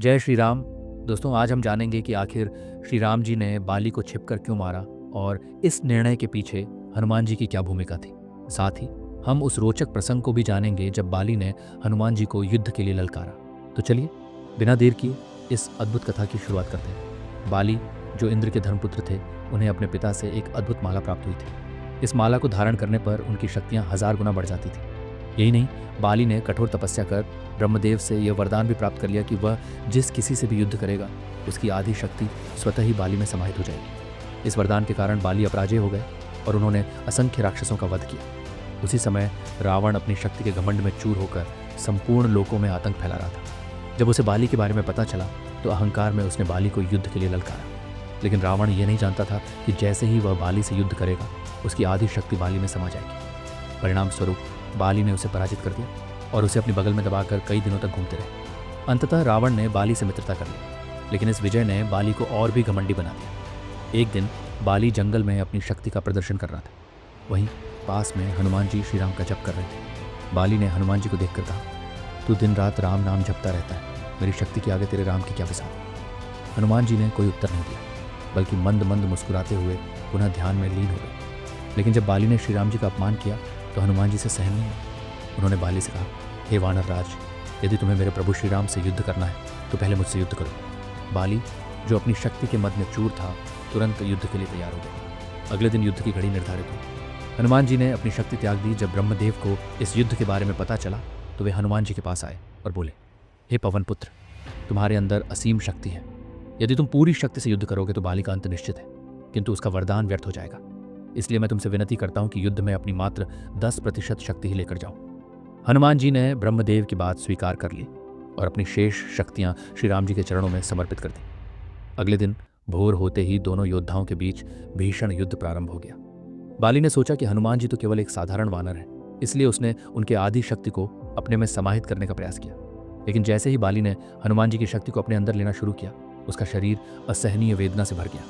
जय श्री राम। दोस्तों, आज हम जानेंगे कि आखिर श्री राम जी ने बाली को छिपकर क्यों मारा और इस निर्णय के पीछे हनुमान जी की क्या भूमिका थी। साथ ही हम उस रोचक प्रसंग को भी जानेंगे जब बाली ने हनुमान जी को युद्ध के लिए ललकारा। तो चलिए बिना देर किए इस अद्भुत कथा की शुरुआत करते हैं। बाली, जो इंद्र के धर्मपुत्र थे, उन्हें अपने पिता से एक अद्भुत माला प्राप्त हुई थी। इस माला को धारण करने पर उनकी शक्तियाँ 1000 गुना बढ़ जाती थी। यही नहीं, बाली ने कठोर तपस्या कर ब्रह्मदेव से यह वरदान भी प्राप्त कर लिया कि वह जिस किसी से भी युद्ध करेगा उसकी आधी शक्ति स्वतः ही बाली में समाहित हो जाएगी। इस वरदान के कारण बाली अपराजय हो गए और उन्होंने असंख्य राक्षसों का वध किया। उसी समय रावण अपनी शक्ति के घमंड में चूर होकर संपूर्ण लोकों में आतंक फैला रहा था। जब उसे बाली के बारे में पता चला तो अहंकार में उसने बाली को युद्ध के लिए ललकारा। लेकिन रावण यह नहीं जानता था कि जैसे ही वह बाली से युद्ध करेगा उसकी आधी शक्ति बाली में समा जाएगी। परिणाम स्वरूप बाली ने उसे पराजित कर दिया और उसे अपनी बगल में दबाकर कई दिनों तक घूमते रहे। अंततः रावण ने बाली से मित्रता कर ली, लेकिन इस विजय ने बाली को और भी घमंडी बना दिया। एक दिन बाली जंगल में अपनी शक्ति का प्रदर्शन कर रहा था। वहीं पास में हनुमान जी श्री राम का जप कर रहे थे। बाली ने हनुमान जी को देखकर कहा, तू दिन रात राम नाम जपता रहता है, मेरी शक्ति के आगे तेरे राम की क्या मिसाल। हनुमान जी ने कोई उत्तर नहीं दिया, बल्कि मंद मंद मुस्कुराते हुए पुनः ध्यान में लीन हो गए। लेकिन जब बाली ने श्री राम जी का अपमान किया तो हनुमान जी से सहन नहीं हुआ। उन्होंने बाली से कहा, हे वानर राज, यदि तुम्हें मेरे प्रभु श्री राम से युद्ध करना है तो पहले मुझसे युद्ध करो। बाली, जो अपनी शक्ति के मद में चूर था, तुरंत युद्ध के लिए तैयार हो गया। अगले दिन युद्ध की घड़ी निर्धारित हुई। हनुमान जी ने अपनी शक्ति त्याग दी। जब ब्रह्मदेव को इस युद्ध के बारे में पता चला तो वे हनुमान जी के पास आए और बोले, हे पवन पुत्र, तुम्हारे अंदर असीम शक्ति है। यदि तुम पूरी शक्ति से युद्ध करोगे तो बाली का अंत निश्चित है, किंतु उसका वरदान व्यर्थ हो जाएगा। इसलिए मैं तुमसे विनती करता हूं कि युद्ध में अपनी मात्र 10% शक्ति ही लेकर जाओ। हनुमान जी ने ब्रह्मदेव की बात स्वीकार कर ली और अपनी शेष शक्तियां श्री राम जी के चरणों में समर्पित कर दी। अगले दिन भोर होते ही दोनों योद्धाओं के बीच भीषण युद्ध प्रारंभ हो गया। बाली ने सोचा कि हनुमान जी तो केवल एक साधारण वानर है, इसलिए उसने उनके आधी शक्ति को अपने में समाहित करने का प्रयास किया। लेकिन जैसे ही बाली ने हनुमान जी की शक्ति को अपने अंदर लेना शुरू किया, उसका शरीर असहनीय वेदना से भर गया।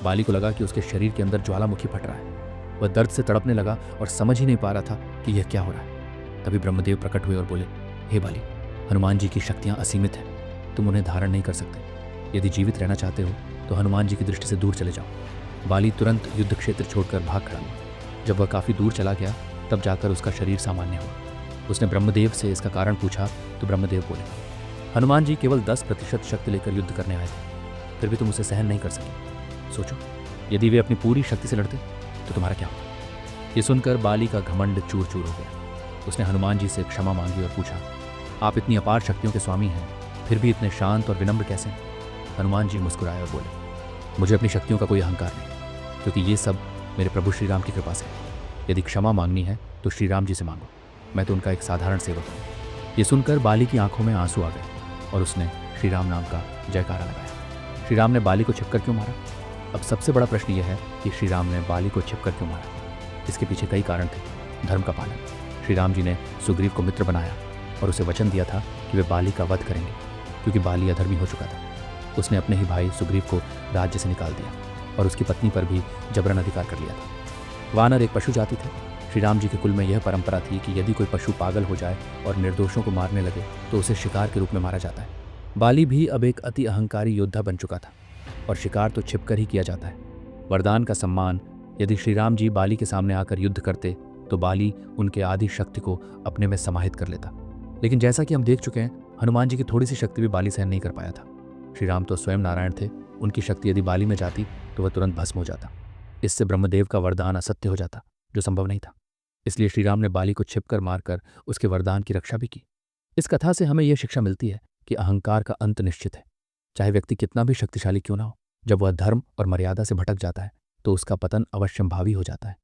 बाली को लगा कि उसके शरीर के अंदर ज्वालामुखी फट रहा है। वह दर्द से तड़पने लगा और समझ ही नहीं पा रहा था कि यह क्या हो रहा है। तभी ब्रह्मदेव प्रकट हुए और बोले, हे बाली, हनुमान जी की शक्तियाँ असीमित हैं, तुम उन्हें धारण नहीं कर सकते। यदि जीवित रहना चाहते हो तो हनुमान जी की दृष्टि से दूर चले जाओ। बाली तुरंत युद्ध क्षेत्र छोड़कर भाग खड़ा हुआ। जब वह काफ़ी दूर चला गया तब जाकर उसका शरीर सामान्य हुआ। उसने ब्रह्मदेव से इसका कारण पूछा तो ब्रह्मदेव बोले, हनुमान जी केवल 10% शक्ति लेकर युद्ध करने आए थे, फिर भी तुम उसे सहन नहीं कर सके। सोचो, यदि वे अपनी पूरी शक्ति से लड़ते तो तुम्हारा क्या होता। ये सुनकर बाली का घमंड चूर चूर हो गया। उसने हनुमान जी से क्षमा मांगी और पूछा, आप इतनी अपार शक्तियों के स्वामी हैं, फिर भी इतने शांत और विनम्र कैसे हैं। हनुमान जी मुस्कुराए और बोले, मुझे अपनी शक्तियों का कोई अहंकार नहीं, क्योंकि ये सब मेरे प्रभु श्री राम की कृपा से है। यदि क्षमा मांगनी है तो श्री राम जी से मांगो, मैं तो उनका एक साधारण सेवक हूँ। ये सुनकर बाली की आंखों में आंसू आ गए और उसने श्री राम नाम का जयकारा लगाया। श्री राम ने बाली को छिपकर क्यों मारा? अब सबसे बड़ा प्रश्न यह है कि श्री राम ने बाली को छिपकर क्यों मारा। इसके पीछे कई कारण थे। धर्म का पालन। श्री राम जी ने सुग्रीव को मित्र बनाया और उसे वचन दिया था कि वे बाली का वध करेंगे, क्योंकि बाली अधर्मी हो चुका था। उसने अपने ही भाई सुग्रीव को राज्य से निकाल दिया और उसकी पत्नी पर भी जबरन अधिकार कर लिया था। वानर एक पशु जाति थे। श्री राम जी के कुल में यह परंपरा थी कि यदि कोई पशु पागल हो जाए और निर्दोषों को मारने लगे तो उसे शिकार के रूप में मारा जाता है। बाली भी अब एक अति अहंकारी योद्धा बन चुका था और शिकार तो छिपकर ही किया जाता है। वरदान का सम्मान, यदि श्री राम जी बाली के सामने आकर युद्ध करते तो बाली उनके आधी शक्ति को अपने में समाहित कर लेता। लेकिन जैसा कि हम देख चुके हैं, हनुमान जी की थोड़ी सी शक्ति भी बाली सहन नहीं कर पाया था। श्री राम तो स्वयं नारायण थे, उनकी शक्ति यदि बाली में जाती तो वह तुरंत भस्म हो जाता। इससे ब्रह्मदेव का वरदान असत्य हो जाता, जो संभव नहीं था। इसलिए श्री राम ने बाली को छिपकर मारकर उसके वरदान की रक्षा भी की। इस कथा से हमें यह शिक्षा मिलती है कि अहंकार का अंत निश्चित है। चाहे व्यक्ति कितना भी शक्तिशाली क्यों ना हो, जब वह धर्म और मर्यादा से भटक जाता है तो उसका पतन अवश्यंभावी हो जाता है।